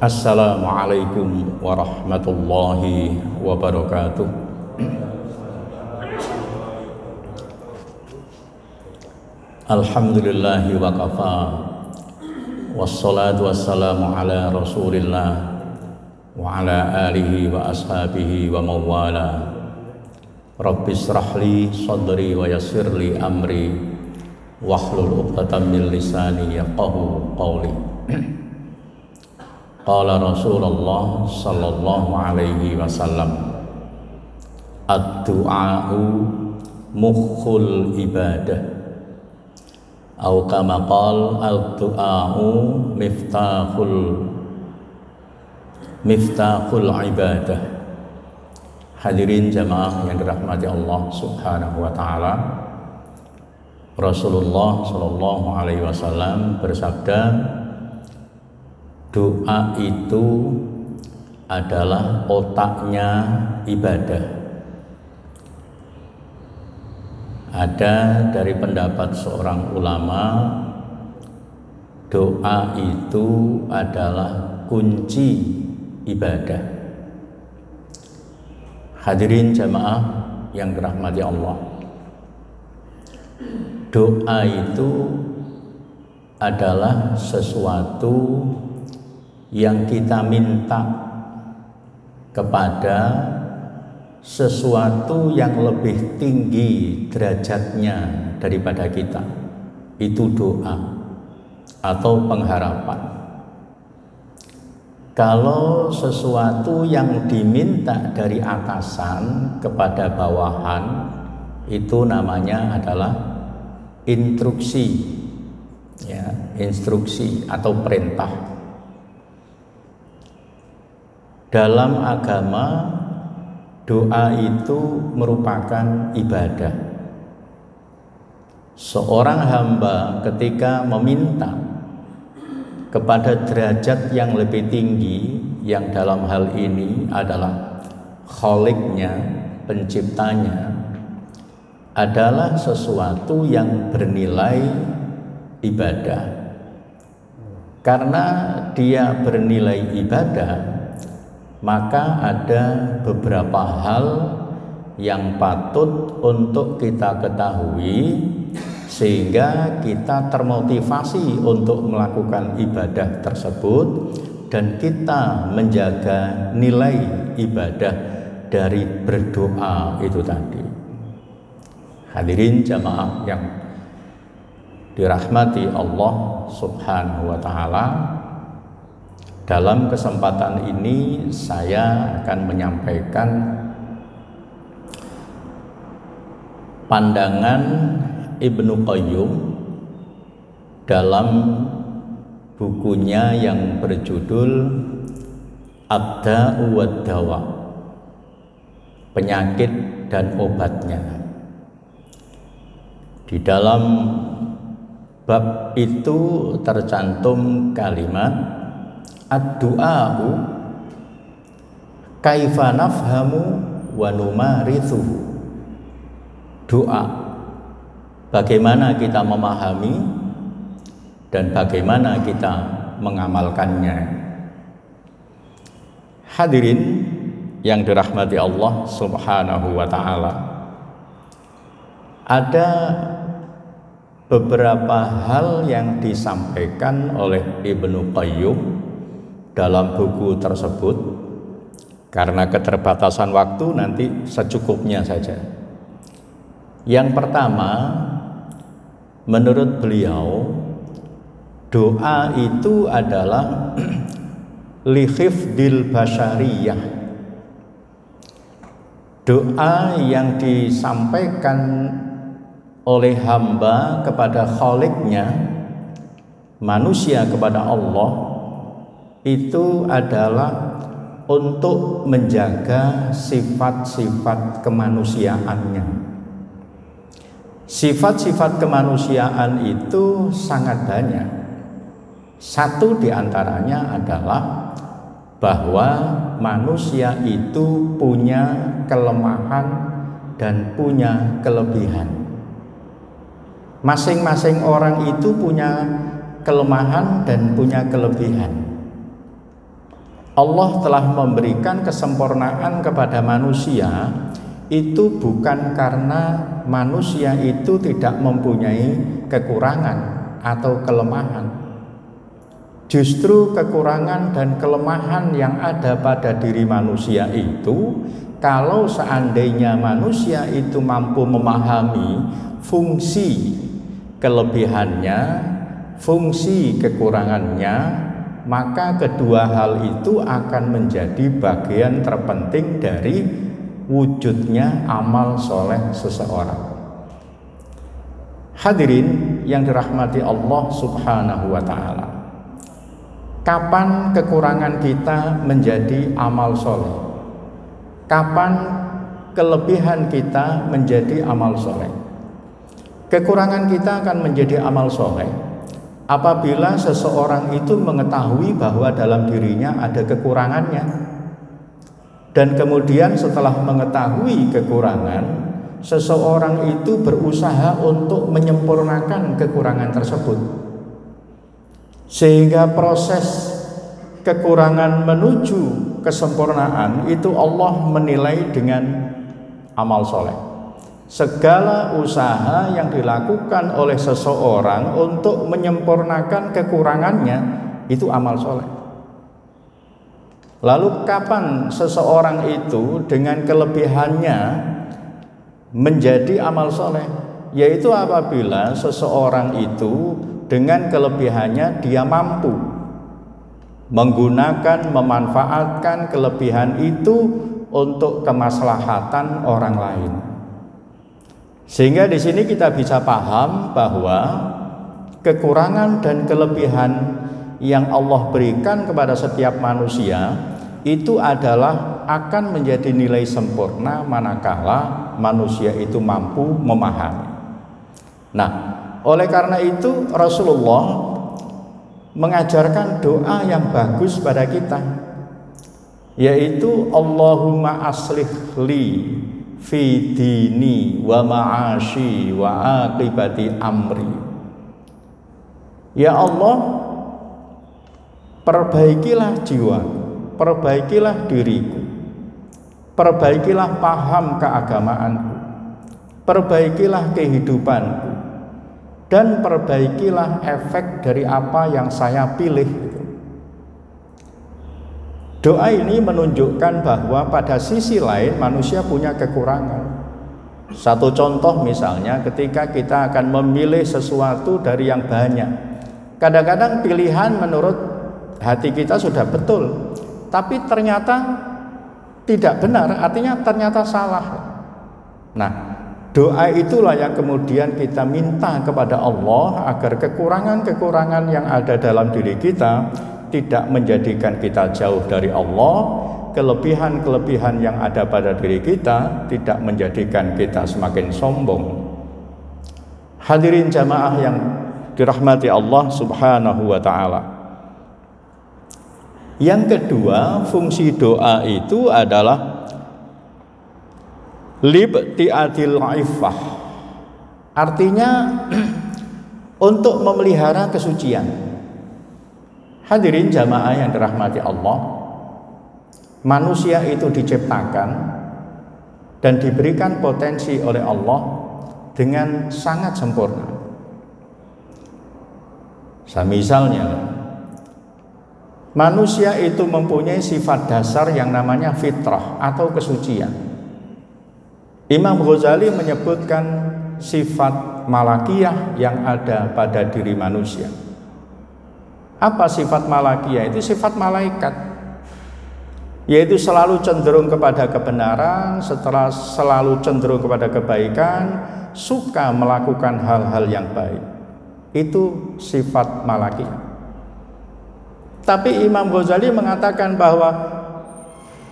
Assalamualaikum warahmatullahi wabarakatuh. Alhamdulillahi wa kafa, wassalatu wassalamu ala rasulillah wa ala alihi wa ashabihi wa mawala. Rabbi israhli sadri wa yassirli amri wahlul uqdatam min lisani yafqahu qawli. Qala Rasulullah sallallahu alaihi wasallam, ad-du'a'u mukhul ibadah, atau kama qala ad-du'a'u miftahul ibadah. Hadirin jamaah yang dirahmati Allah Subhanahu wa taala, Rasulullah sallallahu alaihi wasallam bersabda, doa itu adalah otaknya ibadah. Ada dari pendapat seorang ulama, doa itu adalah kunci ibadah. Hadirin jamaah yang dirahmati Allah, doa itu adalah sesuatu yang kita minta kepada sesuatu yang lebih tinggi derajatnya daripada kita. Itu doa atau pengharapan. Kalau sesuatu yang diminta dari atasan kepada bawahan, itu namanya adalah instruksi, ya, instruksi atau perintah. Dalam agama, doa itu merupakan ibadah. Seorang hamba ketika meminta kepada derajat yang lebih tinggi, yang dalam hal ini adalah Khaliqnya, penciptanya, adalah sesuatu yang bernilai ibadah. Karena dia bernilai ibadah, maka ada beberapa hal yang patut untuk kita ketahui sehingga kita termotivasi untuk melakukan ibadah tersebut dan kita menjaga nilai ibadah dari berdoa itu tadi. Hadirin jamaah yang dirahmati Allah Subhanahu wa taala, dalam kesempatan ini saya akan menyampaikan pandangan Ibnu Qayyim dalam bukunya yang berjudul Ad-Da'u wad-Dawa, penyakit dan obatnya. Di dalam bab itu tercantum kalimat ad-du'a'u kaifa nafhamu wa numarithuhu. Doa, bagaimana kita memahami dan bagaimana kita mengamalkannya. Hadirin yang dirahmati Allah Subhanahu wa taala, ada beberapa hal yang disampaikan oleh Ibnu Qayyim dalam buku tersebut. Karena keterbatasan waktu, nanti secukupnya saja. Yang pertama, menurut beliau, doa itu adalah lihifdil basyariyah. Doa yang disampaikan oleh hamba kepada Khaliqnya, manusia kepada Allah, itu adalah untuk menjaga sifat-sifat kemanusiaannya. Sifat-sifat kemanusiaan itu sangat banyak. Satu di antaranya adalah bahwa manusia itu punya kelemahan dan punya kelebihan. Masing-masing orang itu punya kelemahan dan punya kelebihan. Allah telah memberikan kesempurnaan kepada manusia itu bukan karena manusia itu tidak mempunyai kekurangan atau kelemahan. Justru kekurangan dan kelemahan yang ada pada diri manusia itu, kalau seandainya manusia itu mampu memahami fungsi kelebihannya, fungsi kekurangannya, maka kedua hal itu akan menjadi bagian terpenting dari wujudnya amal soleh seseorang. Hadirin yang dirahmati Allah Subhanahu wa ta'ala, kapan kekurangan kita menjadi amal soleh? Kapan kelebihan kita menjadi amal soleh? Kekurangan kita akan menjadi amal soleh apabila seseorang itu mengetahui bahwa dalam dirinya ada kekurangannya, dan kemudian setelah mengetahui kekurangan, seseorang itu berusaha untuk menyempurnakan kekurangan tersebut, sehingga proses kekurangan menuju kesempurnaan itu Allah menilai dengan amal soleh. Segala usaha yang dilakukan oleh seseorang untuk menyempurnakan kekurangannya itu amal soleh. Lalu kapan seseorang itu dengan kelebihannya menjadi amal soleh? Yaitu apabila seseorang itu dengan kelebihannya dia mampu menggunakan, memanfaatkan kelebihan itu untuk kemaslahatan orang lain. Sehingga di sini kita bisa paham bahwa kekurangan dan kelebihan yang Allah berikan kepada setiap manusia itu adalah akan menjadi nilai sempurna manakala manusia itu mampu memahami. Nah, oleh karena itu Rasulullah mengajarkan doa yang bagus pada kita, yaitu Allahumma aslih li fi dini wa ma'ashi wa aqibati amri. Ya Allah, perbaikilah jiwa, perbaikilah diriku, perbaikilah paham keagamaanku, perbaikilah kehidupanku, dan perbaikilah efek dari apa yang saya pilih. Doa ini menunjukkan bahwa pada sisi lain manusia punya kekurangan. Satu contoh misalnya ketika kita akan memilih sesuatu dari yang banyak, kadang-kadang pilihan menurut hati kita sudah betul, tapi ternyata tidak benar, artinya ternyata salah. Nah, doa itulah yang kemudian kita minta kepada Allah agar kekurangan-kekurangan yang ada dalam diri kita tidak menjadikan kita jauh dari Allah, kelebihan-kelebihan yang ada pada diri kita tidak menjadikan kita semakin sombong. Hadirin jamaah yang dirahmati Allah Subhanahu wa ta'ala, yang kedua, fungsi doa itu adalah libti'atil iffah, artinya untuk memelihara kesucian. Hadirin jamaah yang dirahmati Allah, manusia itu diciptakan dan diberikan potensi oleh Allah dengan sangat sempurna. Misalnya, manusia itu mempunyai sifat dasar yang namanya fitrah atau kesucian. Imam Ghazali menyebutkan sifat malakiyah yang ada pada diri manusia. Apa sifat malakiyah? Itu sifat malaikat, yaitu selalu cenderung kepada kebenaran, setelah selalu cenderung kepada kebaikan, suka melakukan hal-hal yang baik. Itu sifat malakiyah. Tapi Imam Ghazali mengatakan bahwa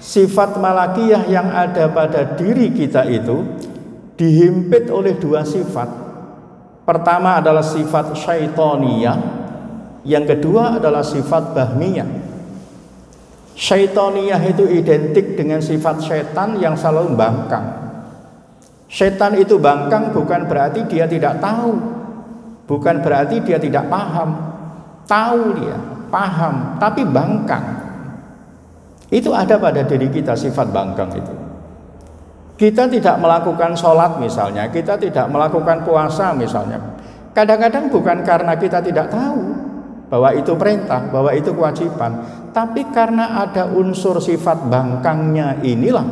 sifat malakiyah yang ada pada diri kita itu dihimpit oleh dua sifat. Pertama adalah sifat syaitoniyah, yang kedua adalah sifat bahmiyah. Syaitoniyah itu identik dengan sifat setan yang selalu bangkang. Setan itu bangkang bukan berarti dia tidak tahu, bukan berarti dia tidak paham. Tahu dia, paham, tapi bangkang. Itu ada pada diri kita sifat bangkang itu. Kita tidak melakukan sholat misalnya, kita tidak melakukan puasa misalnya. Kadang-kadang bukan karena kita tidak tahu bahwa itu perintah, bahwa itu kewajiban, tapi karena ada unsur sifat bangkangnya inilah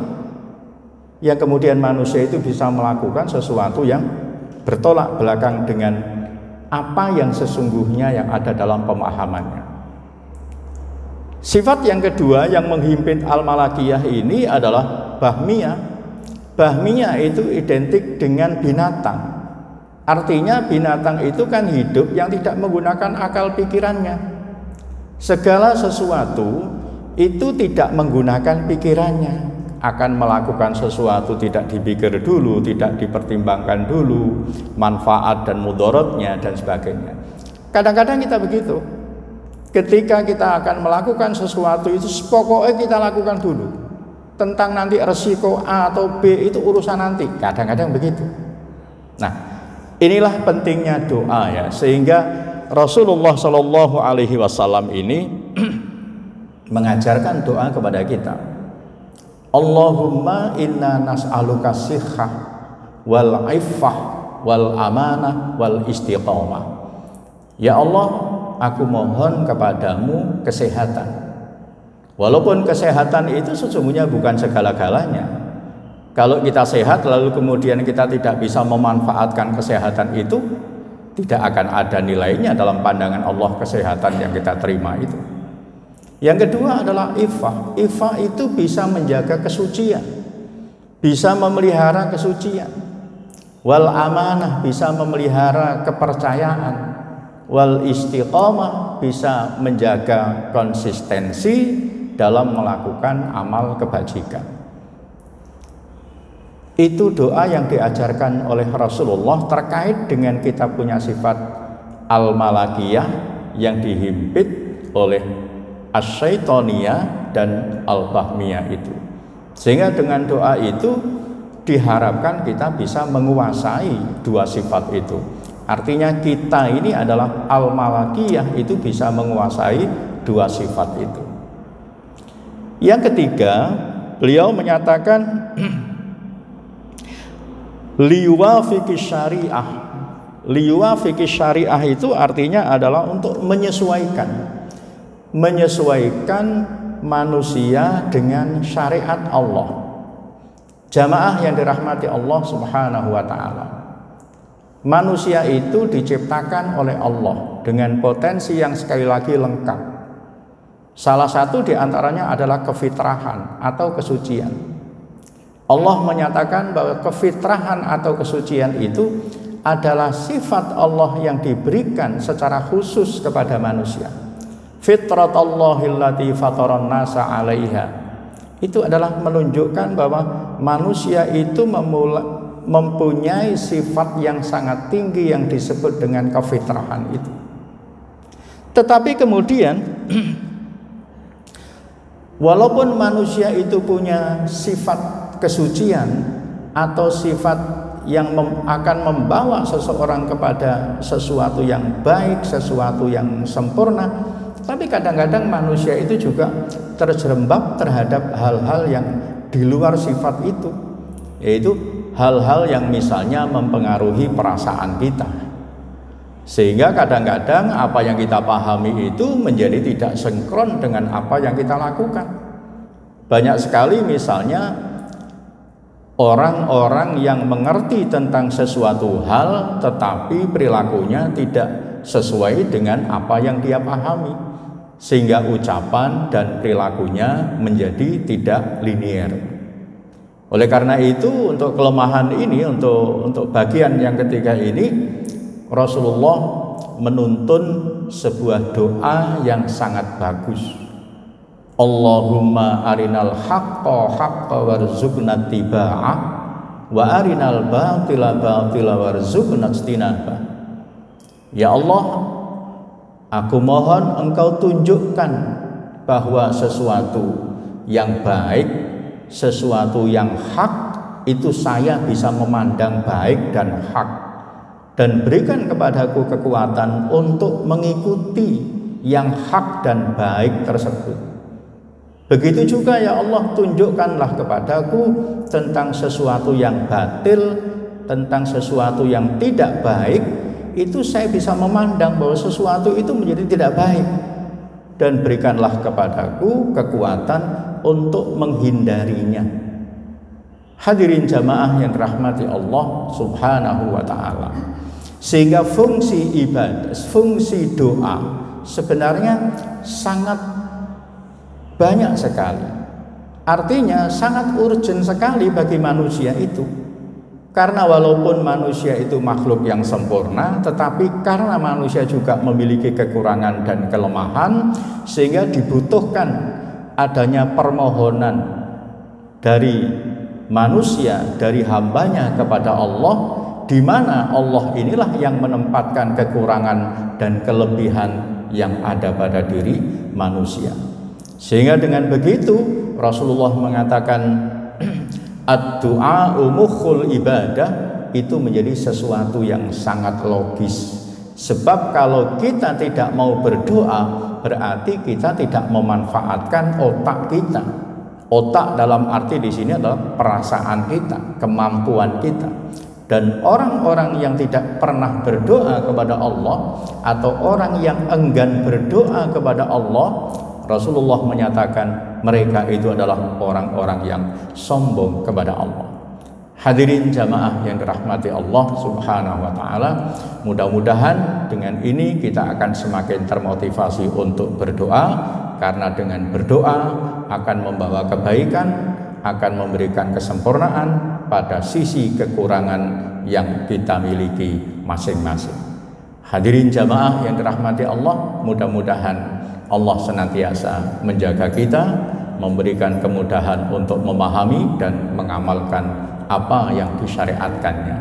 yang kemudian manusia itu bisa melakukan sesuatu yang bertolak belakang dengan apa yang sesungguhnya yang ada dalam pemahamannya. Sifat yang kedua yang menghimpit al-malakiyah ini adalah bahmiyah. Bahmiyah itu identik dengan binatang. Artinya binatang itu kan hidup yang tidak menggunakan akal pikirannya. Segala sesuatu itu tidak menggunakan pikirannya, akan melakukan sesuatu tidak dipikir dulu, tidak dipertimbangkan dulu manfaat dan mudaratnya dan sebagainya. Kadang-kadang kita begitu. Ketika kita akan melakukan sesuatu itu pokoknya kita lakukan dulu. Tentang nanti resiko A atau B itu urusan nanti. Kadang-kadang begitu. Nah, inilah pentingnya doa ya, sehingga Rasulullah Shallallahu Alaihi Wasallam ini mengajarkan doa kepada kita. Allahumma inna nas'aluka sihhah wal iffah wal amanah wal istiqamah. Ya Allah, aku mohon kepadamu kesehatan. Walaupun kesehatan itu sesungguhnya bukan segala-galanya. Kalau kita sehat lalu kemudian kita tidak bisa memanfaatkan kesehatan itu, tidak akan ada nilainya dalam pandangan Allah kesehatan yang kita terima itu. Yang kedua adalah iffah. Iffah itu bisa menjaga kesucian, bisa memelihara kesucian. Wal amanah bisa memelihara kepercayaan. Wal istiqamah bisa menjaga konsistensi dalam melakukan amal kebajikan. Itu doa yang diajarkan oleh Rasulullah terkait dengan kita punya sifat al-malakiyah yang dihimpit oleh asyaitoniyah dan al-bahmiyah itu. Sehingga dengan doa itu diharapkan kita bisa menguasai dua sifat itu. Artinya kita ini adalah al-malakiyah itu bisa menguasai dua sifat itu. Yang ketiga, beliau menyatakan liwafiqi syariah. Liwafiqi syariah itu artinya adalah untuk menyesuaikan manusia dengan syariat Allah. Jamaah yang dirahmati Allah Subhanahu wa taala. Manusia itu diciptakan oleh Allah dengan potensi yang sekali lagi lengkap. Salah satu diantaranya adalah kefitrahan atau kesucian. Allah menyatakan bahwa kefitrahan atau kesucian itu adalah sifat Allah yang diberikan secara khusus kepada manusia. Fitratallahillati fataran nasa 'alaiha. Itu adalah menunjukkan bahwa manusia itu mempunyai sifat yang sangat tinggi yang disebut dengan kefitrahan itu. Tetapi kemudian walaupun manusia itu punya sifat kesucian atau sifat yang akan membawa seseorang kepada sesuatu yang baik, sesuatu yang sempurna, tapi kadang-kadang manusia itu juga terjerembab terhadap hal-hal yang di luar sifat itu, yaitu hal-hal yang misalnya mempengaruhi perasaan kita. Sehingga kadang-kadang apa yang kita pahami itu menjadi tidak sinkron dengan apa yang kita lakukan. Banyak sekali misalnya orang-orang yang mengerti tentang sesuatu hal tetapi perilakunya tidak sesuai dengan apa yang dia pahami, sehingga ucapan dan perilakunya menjadi tidak linier. Oleh karena itu, untuk kelemahan ini, untuk bagian yang ketiga ini, Rasulullah menuntun sebuah doa yang sangat bagus. Allahumma arinal haqqa haqqa warzuqna tiba'ah wa arinal batila batila warzuqna ijtinabah. Ya Allah, aku mohon Engkau tunjukkan bahwa sesuatu yang baik, sesuatu yang hak itu saya bisa memandang baik dan hak, dan berikan kepadaku kekuatan untuk mengikuti yang hak dan baik tersebut. Begitu juga ya Allah, tunjukkanlah kepadaku tentang sesuatu yang batil, tentang sesuatu yang tidak baik. Itu saya bisa memandang bahwa sesuatu itu menjadi tidak baik, dan berikanlah kepadaku kekuatan untuk menghindarinya. Hadirin jamaah yang dirahmati Allah Subhanahu wa ta'ala. Sehingga fungsi ibadah, fungsi doa sebenarnya sangat banyak sekali. Artinya sangat urgent sekali bagi manusia itu. Karena walaupun manusia itu makhluk yang sempurna, tetapi karena manusia juga memiliki kekurangan dan kelemahan, sehingga dibutuhkan adanya permohonan dari manusia, dari hambanya kepada Allah, di mana Allah inilah yang menempatkan kekurangan dan kelebihan yang ada pada diri manusia. Sehingga dengan begitu Rasulullah mengatakan ad-du'a mukhul ibadah, itu menjadi sesuatu yang sangat logis. Sebab kalau kita tidak mau berdoa, berarti kita tidak memanfaatkan otak kita. Otak dalam arti di sini adalah perasaan kita, kemampuan kita. Dan orang-orang yang tidak pernah berdoa kepada Allah, atau orang yang enggan berdoa kepada Allah, Rasulullah menyatakan mereka itu adalah orang-orang yang sombong kepada Allah. Hadirin jamaah yang dirahmati Allah Subhanahu wa ta'ala, mudah-mudahan dengan ini kita akan semakin termotivasi untuk berdoa, karena dengan berdoa akan membawa kebaikan, akan memberikan kesempurnaan pada sisi kekurangan yang kita miliki masing-masing. Hadirin jamaah yang dirahmati Allah, mudah-mudahan Allah senantiasa menjaga kita, memberikan kemudahan untuk memahami dan mengamalkan apa yang disyariatkannya.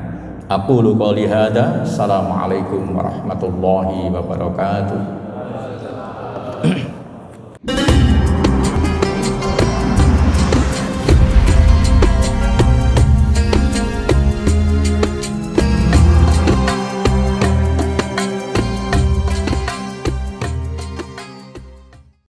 Aqulu qouli hadza, assalamualaikum warahmatullahi wabarakatuh.